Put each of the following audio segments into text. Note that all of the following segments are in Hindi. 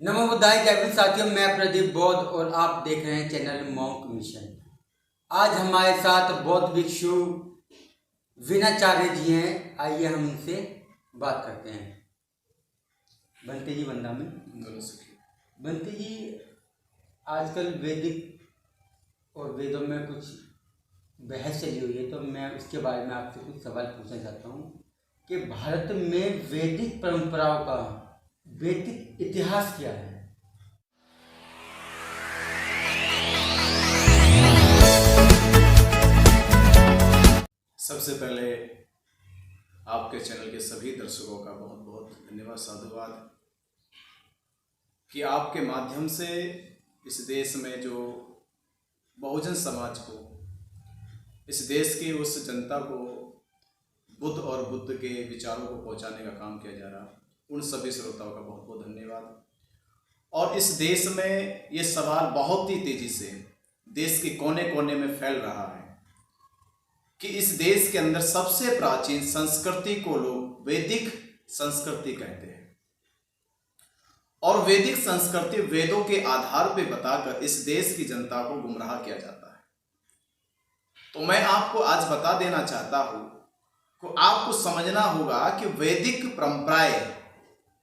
नमो बुद्धाय जय हिंद साथियों, मैं प्रदीप बौद्ध और आप देख रहे हैं चैनल मॉन्क मिशन। आज हमारे साथ बौद्ध भिक्षु विनाचार्य जी हैं। आइए हम उनसे बात करते हैं। बनते जी बंदा में बनते जी, आजकल वैदिक और वेदों में कुछ बहस चली हुई है, तो मैं उसके बारे में आपसे कुछ सवाल पूछना चाहता हूँ कि भारत में वैदिक परंपराओं का वैदिक इतिहास क्या है। सबसे पहले आपके चैनल के सभी दर्शकों का बहुत बहुत धन्यवाद, साधुवाद कि आपके माध्यम से इस देश में जो बहुजन समाज को, इस देश की उस जनता को बुद्ध और बुद्ध के विचारों को पहुंचाने का काम किया जा रहा, उन सभी श्रोताओं का बहुत बहुत धन्यवाद। और इस देश में ये सवाल बहुत ही तेजी से देश के कोने कोने में फैल रहा है कि इस देश के अंदर सबसे प्राचीन संस्कृति को लोग वैदिक संस्कृति कहते हैं और वैदिक संस्कृति वेदों के आधार पर बताकर इस देश की जनता को गुमराह किया जाता है। तो मैं आपको आज बता देना चाहता हूं कि आपको समझना होगा कि वैदिक परंपराएं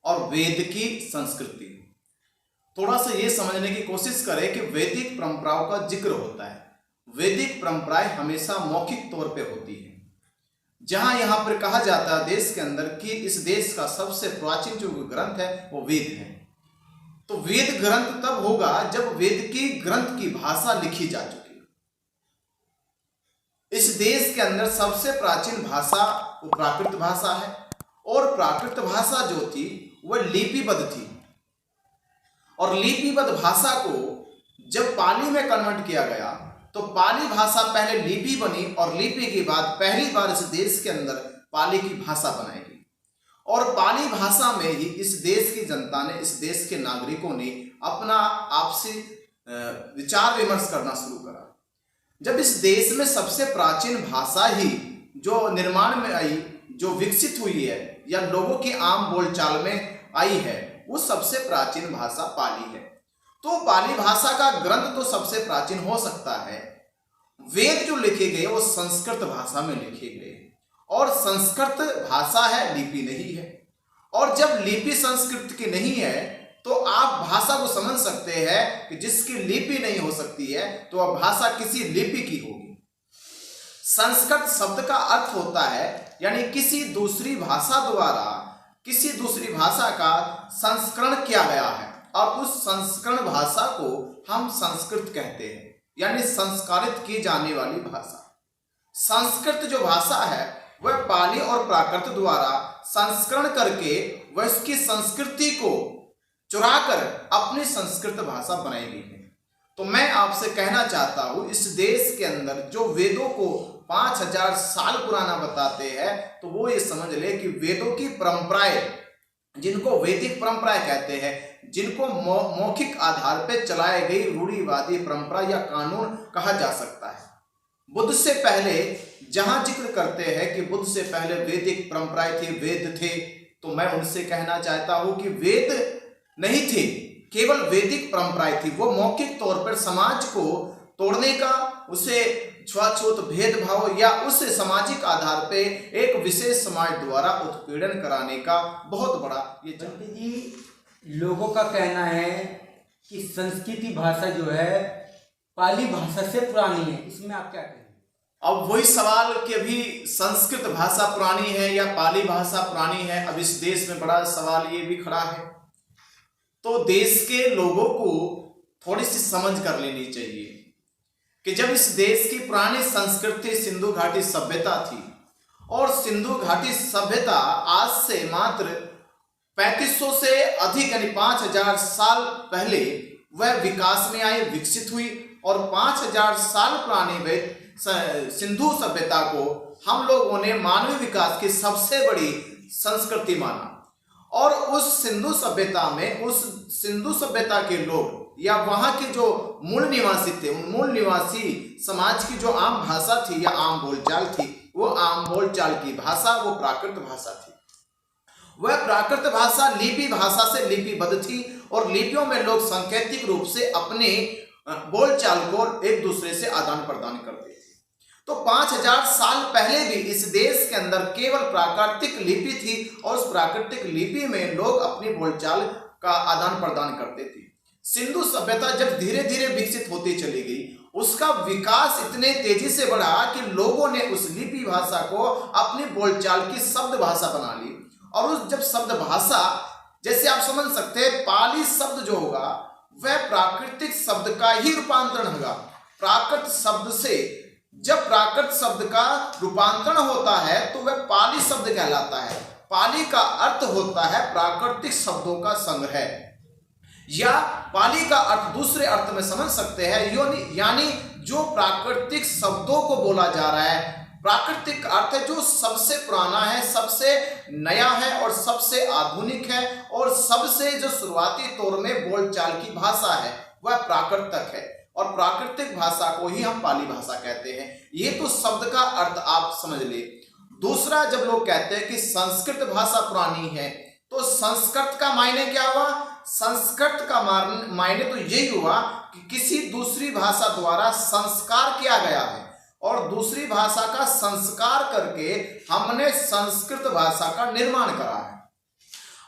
और वेद की संस्कृति, थोड़ा सा ये समझने की कोशिश करें कि वैदिक परंपराओं का जिक्र होता है। वैदिक परंपराएं हमेशा मौखिक तौर पे होती है, जहां यहां पर कहा जाता है देश के अंदर कि इस देश का सबसे प्राचीन जो ग्रंथ है वो वेद है। तो वेद ग्रंथ तब होगा जब वेद की ग्रंथ की भाषा लिखी जा चुकी। इस देश के अंदर सबसे प्राचीन भाषा वो प्राकृत भाषा है और प्राकृत भाषा जो थी वह लिपिबद्ध थी और लिपिबद्ध भाषा को जब पाली में कन्वर्ट किया गया तो पाली भाषा पहले लिपि बनी और लिपि के बाद पहली बार इस देश के अंदर पाली की भाषा बनाई गई और पाली भाषा में ही इस देश की जनता ने, इस देश के नागरिकों ने अपना आपसी विचार विमर्श करना शुरू करा। जब इस देश में सबसे प्राचीन भाषा ही जो निर्माण में आई, जो विकसित हुई है या लोगों की आम बोलचाल में आई है, वो सबसे प्राचीन भाषा पाली है। तो पाली भाषा का ग्रंथ तो सबसे प्राचीन हो सकता है। वेद जो लिखे गए वो संस्कृत भाषा में लिखे गए और संस्कृत भाषा है, लिपि नहीं है। और जब लिपि संस्कृत की नहीं है तो आप भाषा को समझ सकते हैं कि जिसकी लिपि नहीं हो सकती है तो वह भाषा किसी लिपि की होगी। संस्कृत शब्द का अर्थ होता है यानी किसी दूसरी भाषा द्वारा किसी दूसरी भाषा का संस्करण किया गया है और उस संस्करण भाषा को हम संस्कृत कहते हैं, यानी संस्कारित की जाने वाली भाषा। संस्कृत जो भाषा है वह पाली और प्राकृत द्वारा संस्करण करके वह उसकी संस्कृति को चुराकर अपनी संस्कृत भाषा बनाई गई है। तो मैं आपसे कहना चाहता हूं, इस देश के अंदर जो वेदों को 5000 साल पुराना बताते हैं तो वो ये समझ ले कि वेदों की परंपराएं, जिनको वैदिक परंपराएं कहते हैं, जिनको मौखिक आधार पर चलाई गई रूढ़िवादी परंपरा या कानून कहा जा सकता है। बुद्ध से पहले जहां जिक्र करते हैं कि बुद्ध से पहले वैदिक परंपराएं थी, वेद थे, तो मैं उनसे कहना चाहता हूं कि वेद नहीं थे, केवल वैदिक परंपराएं थी। वो मौखिक तौर पर समाज को तोड़ने का, उसे छुआछूत भेदभाव या उस सामाजिक आधार पे एक विशेष समाज द्वारा उत्पीड़न कराने का बहुत बड़ा ये जी, लोगों का कहना है कि संस्कृति भाषा जो है पाली भाषा से पुरानी है, इसमें आप क्या कहें? अब वही सवाल कि अभी संस्कृत भाषा पुरानी है या पाली भाषा पुरानी है, अब इस देश में बड़ा सवाल ये भी खड़ा है। तो देश के लोगों को थोड़ी सी समझ कर लेनी चाहिए कि जब इस देश की पुरानी संस्कृति सिंधु घाटी सभ्यता थी और सिंधु घाटी सभ्यता आज से मात्र 3500 से अधिक यानी 5000 साल पहले वह विकास में आई, विकसित हुई और 5000 साल पुरानी सिंधु सभ्यता को हम लोगों ने मानवीय विकास की सबसे बड़ी संस्कृति माना। और उस सिंधु सभ्यता में, उस सिंधु सभ्यता के लोग या वहां के जो मूल निवासी थे, उन मूल निवासी समाज की जो आम भाषा थी या आम बोलचाल थी, वो आम बोलचाल की भाषा वो प्राकृत भाषा थी। वह प्राकृत भाषा लिपि भाषा से लिपिबद्ध थी और लिपियों में लोग सांकेतिक रूप से अपने बोलचाल को एक दूसरे से आदान प्रदान करते थे। तो 5000 साल पहले भी इस देश के अंदर केवल प्राकृतिक लिपि थी और उस प्राकृतिक लिपि में लोग अपनी बोलचाल का आदान प्रदान करते थे। सिंधु सभ्यता जब धीरे धीरे विकसित होती चली गई, उसका विकास इतने तेजी से बढ़ा कि लोगों ने उस लिपि भाषा को अपनी बोलचाल की शब्द भाषा बना ली। और उस जब शब्द भाषा, जैसे आप समझ सकते हैं, पाली शब्द जो होगा वह प्राकृतिक शब्द का ही रूपांतरण होगा। प्राकृत शब्द से जब प्राकृत शब्द का रूपांतरण होता है तो वह पाली शब्द कहलाता है। पाली का अर्थ होता है प्राकृतिक शब्दों का संग्रह, या पाली का अर्थ दूसरे अर्थ में समझ सकते हैं यानी जो प्राकृतिक शब्दों को बोला जा रहा है। प्राकृतिक अर्थ है जो सबसे पुराना है, सबसे नया है और सबसे आधुनिक है और सबसे जो शुरुआती तौर में बोलचाल की भाषा है वह प्राकृतिक है और प्राकृतिक भाषा को ही हम पाली भाषा कहते हैं। ये तो शब्द का अर्थ आप समझ ले। दूसरा, जब लोग कहते हैं कि संस्कृत भाषा पुरानी है तो संस्कृत का मायने क्या हुआ? संस्कृत का मायने तो यही हुआ कि किसी दूसरी भाषा द्वारा संस्कार किया गया है और दूसरी भाषा का संस्कार करके हमने संस्कृत भाषा का निर्माण करा है।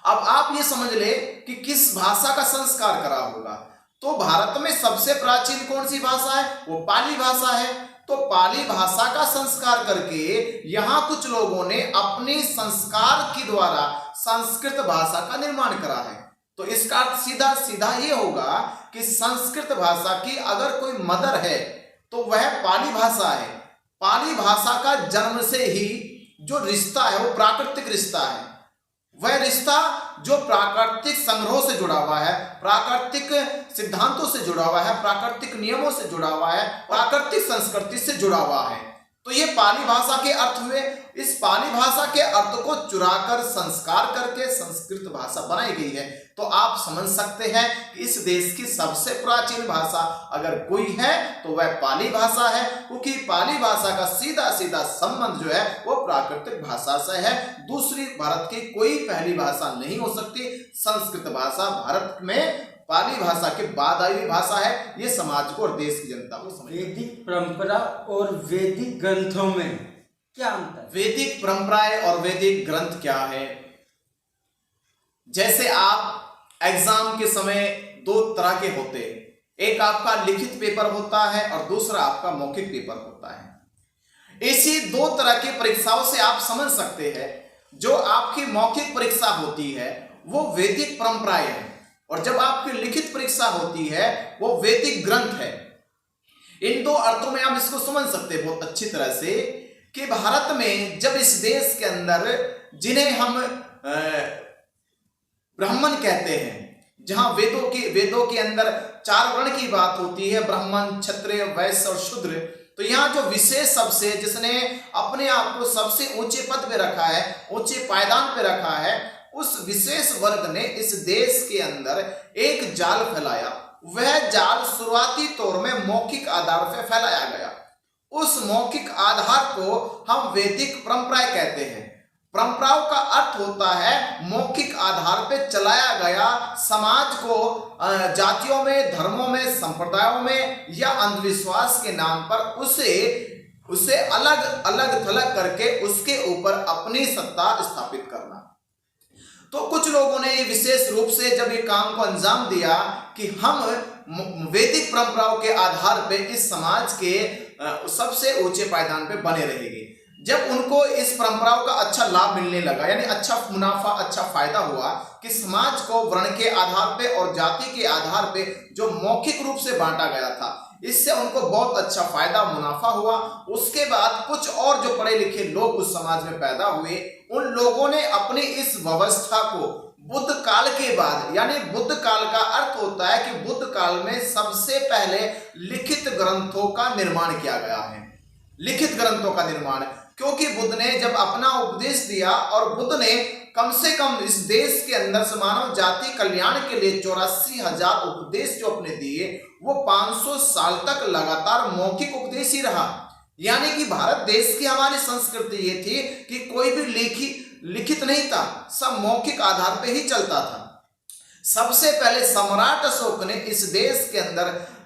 अब आप ये समझ ले कि किस भाषा का संस्कार करा होगा। तो भारत में सबसे प्राचीन कौन सी भाषा है? वो पाली भाषा है। तो पाली भाषा का संस्कार करके यहाँ कुछ लोगों ने अपनी संस्कार के द्वारा संस्कृत भाषा का निर्माण करा है। तो इसका अर्थ सीधा सीधा ये होगा कि संस्कृत भाषा की अगर कोई मदर है तो वह पाली भाषा है। पाली भाषा का जन्म से ही जो रिश्ता है वो प्राकृतिक रिश्ता है। वह रिश्ता जो प्राकृतिक संग्रहों से जुड़ा हुआ है, प्राकृतिक सिद्धांतों से जुड़ा हुआ है, प्राकृतिक नियमों से जुड़ा हुआ है, प्राकृतिक संस्कृति से जुड़ा हुआ है। तो ये पाली भाषा के अर्थ हुए। इस पाली भाषा के अर्थ को चुराकर संस्कार करके संस्कृत भाषा बनाई गई है। तो आप समझ सकते हैं कि इस देश की सबसे प्राचीन भाषा अगर कोई है तो वह पाली भाषा है, क्योंकि पाली भाषा का सीधा सीधा संबंध जो है वो प्राकृतिक भाषा से है। दूसरी भारत की कोई पहली भाषा नहीं हो सकती। संस्कृत भाषा भारत में पाली भाषा के बाद आई हुई भाषा है। ये समाज को और देश की जनता को समझ। वैदिक परंपरा और वैदिक ग्रंथों में क्या अंतर? वैदिक परंपराएं और वैदिक ग्रंथ क्या है? जैसे आप एग्जाम के समय दो तरह के होते हैं, एक आपका लिखित पेपर होता है और दूसरा आपका मौखिक पेपर होता है। इसी दो तरह की परीक्षाओं से आप समझ सकते हैं जो आपकी मौखिक परीक्षा होती है वो वैदिक परंपराएं है और जब आपकी लिखित परीक्षा होती है वो वैदिक ग्रंथ है। इन दो अर्थों में आप इसको समझ सकते हैं बहुत अच्छी तरह से कि भारत में जब इस देश के अंदर जिन्हें हम ब्राह्मण कहते हैं, जहां वेदों के अंदर 4 वर्ण की बात होती है, ब्राह्मण, क्षत्रिय, वैश्य और शूद्र। तो यहाँ जो विशेष सबसे जिसने अपने आप को सबसे ऊंचे पद पे रखा है, ऊंचे पायदान पे रखा है, उस विशेष वर्ग ने इस देश के अंदर एक जाल फैलाया। वह जाल शुरुआती तौर में मौखिक आधार पर फैलाया गया। उस मौखिक आधार को हम वैदिक परंपराएं कहते हैं। परंपराओं का अर्थ होता है मौखिक आधार पर चलाया गया समाज को जातियों में, धर्मों में, संप्रदायों में या अंधविश्वास के नाम पर उसे अलग अलग थलग करके उसके ऊपर अपनी सत्ता स्थापित करना। तो कुछ लोगों ने ये विशेष रूप से जब ये काम को अंजाम दिया कि हम वैदिक परंपराओं के आधार पे इस समाज के सबसे ऊंचे पायदान पे बने रहेंगे। जब उनको इस परंपराओं का अच्छा लाभ मिलने लगा, यानी अच्छा मुनाफा, अच्छा फायदा हुआ कि समाज को वर्ण के आधार पे और जाति के आधार पे जो मौखिक रूप से बांटा गया था, इससे उनको बहुत अच्छा फायदा मुनाफा हुआ। उसके बाद कुछ और जो पढ़े लिखे लोग उस समाज में पैदा हुए, उन लोगों ने अपनी इस व्यवस्था को बुद्ध काल के बाद, यानी बुद्ध काल का अर्थ होता है कि बुद्ध काल में सबसे पहले लिखित ग्रंथों का निर्माण किया गया है। लिखित ग्रंथों का निर्माण, क्योंकि बुद्ध ने जब अपना उपदेश दिया और बुद्ध ने कम से कम इस देश के अंदर से मानव जाति कल्याण के लिए 84,000 उपदेश जो अपने दिए, वो 500 साल तक लगातार मौखिक उपदेश ही रहा। यानी कि भारत देश की हमारी संस्कृति ये थी कि कोई भी लिखित नहीं था, सब मौखिक आधार पे ही चलता था। सबसे पहले सम्राट अशोक ने इस देश के अंदर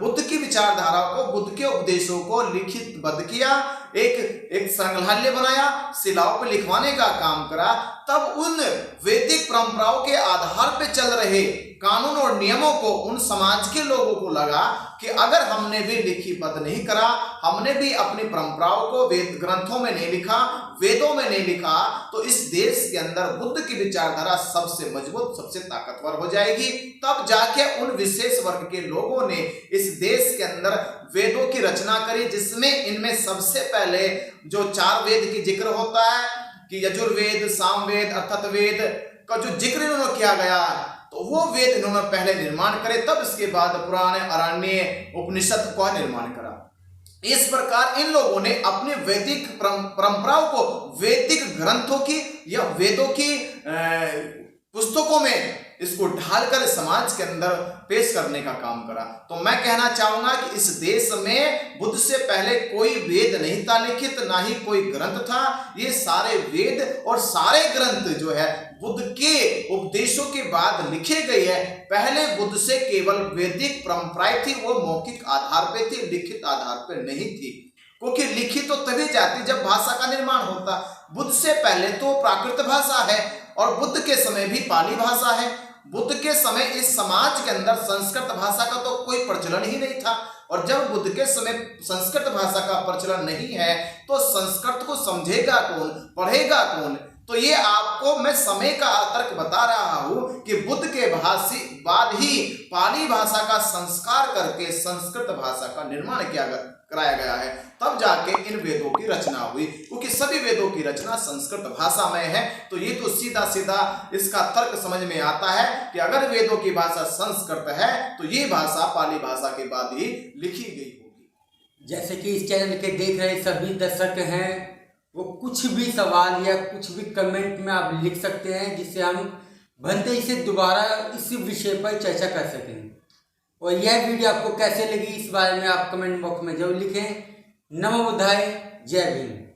बुद्ध की विचारधारा को, बुद्ध के उपदेशों को लिखितबद्ध किया, एक संग्रहालय बनाया, शिलाओं पर लिखवाने का काम करा। तब उन वैदिक परंपराओं के आधार पर चल रहे कानून और नियमों को उन समाज के लोगों को लगा कि अगर हमने भी लिखितबद्ध नहीं करा, हमने भी अपनी परंपराओं को वेद ग्रंथों में नहीं लिखा, वेदों में नहीं लिखा, तो इस देश के अंदर बुद्ध की विचारधारा सबसे मजबूत, सबसे ताकतवर हो जाएगी। तब जाके उन विशेष वर्ग के लोगों ने इस देश के अंदर वेदों की रचना करी, जिसमें इनमें सबसे पहले जो 4 वेद की जिक्र होता है कि यजुर्वेद, सामवेद, अथर्ववेद का जो जिक्र इन्होंने किया गया, तो वो वेद इन्होंने पहले निर्माण करे, तब इसके बाद पुराण, आरण्य, उपनिषद का निर्माण करा। इस प्रकार इन लोगों ने अपने वैदिक परंपराओं को वैदिक ग्रंथों की या वेदों की पुस्तकों में इसको ढालकर समाज के अंदर पेश करने का काम करा। तो मैं कहना चाहूंगा कि इस देश में बुद्ध से पहले कोई वेद नहीं था लिखित, ना ही कोई ग्रंथ था। ये सारे वेद और सारे ग्रंथ जो है बुद्ध के उपदेशों के बाद लिखे गए हैं। पहले बुद्ध से केवल वैदिक परंपराएं थी, वो मौखिक आधार पे थी, लिखित आधार पे नहीं थी, क्योंकि लिखित तो तभी जाती जब भाषा का निर्माण होता। बुद्ध से पहले तो प्राकृत भाषा है और बुद्ध के समय भी पाली भाषा है। बुद्ध के समय इस समाज के अंदर संस्कृत भाषा का तो कोई प्रचलन ही नहीं था, और जब बुद्ध के समय संस्कृत भाषा का प्रचलन नहीं है तो संस्कृत को समझेगा कौन, पढ़ेगा कौन। तो ये आपको मैं समय का तर्क बता रहा हूं कि बुद्ध के बाद ही पाली भाषा का संस्कार करके संस्कृत भाषा का निर्माण कराया गया है, तब जाके इन वेदों की रचना हुई, क्योंकि सभी वेदों की रचना संस्कृत भाषा में है। तो ये तो सीधा सीधा इसका तर्क समझ में आता है कि अगर वेदों की भाषा संस्कृत है तो ये भाषा पाली भाषा के बाद ही लिखी गई होगी। जैसे कि इस चैनल के देख रहे सभी दर्शक हैं, वो कुछ भी सवाल या कुछ भी कमेंट में आप लिख सकते हैं, जिससे हम बनते ही से दोबारा इस विषय पर चर्चा कर सकें। और यह वीडियो आपको कैसे लगी इस बारे में आप कमेंट बॉक्स में जरूर लिखें। नमो बुद्धाय, जय भीम।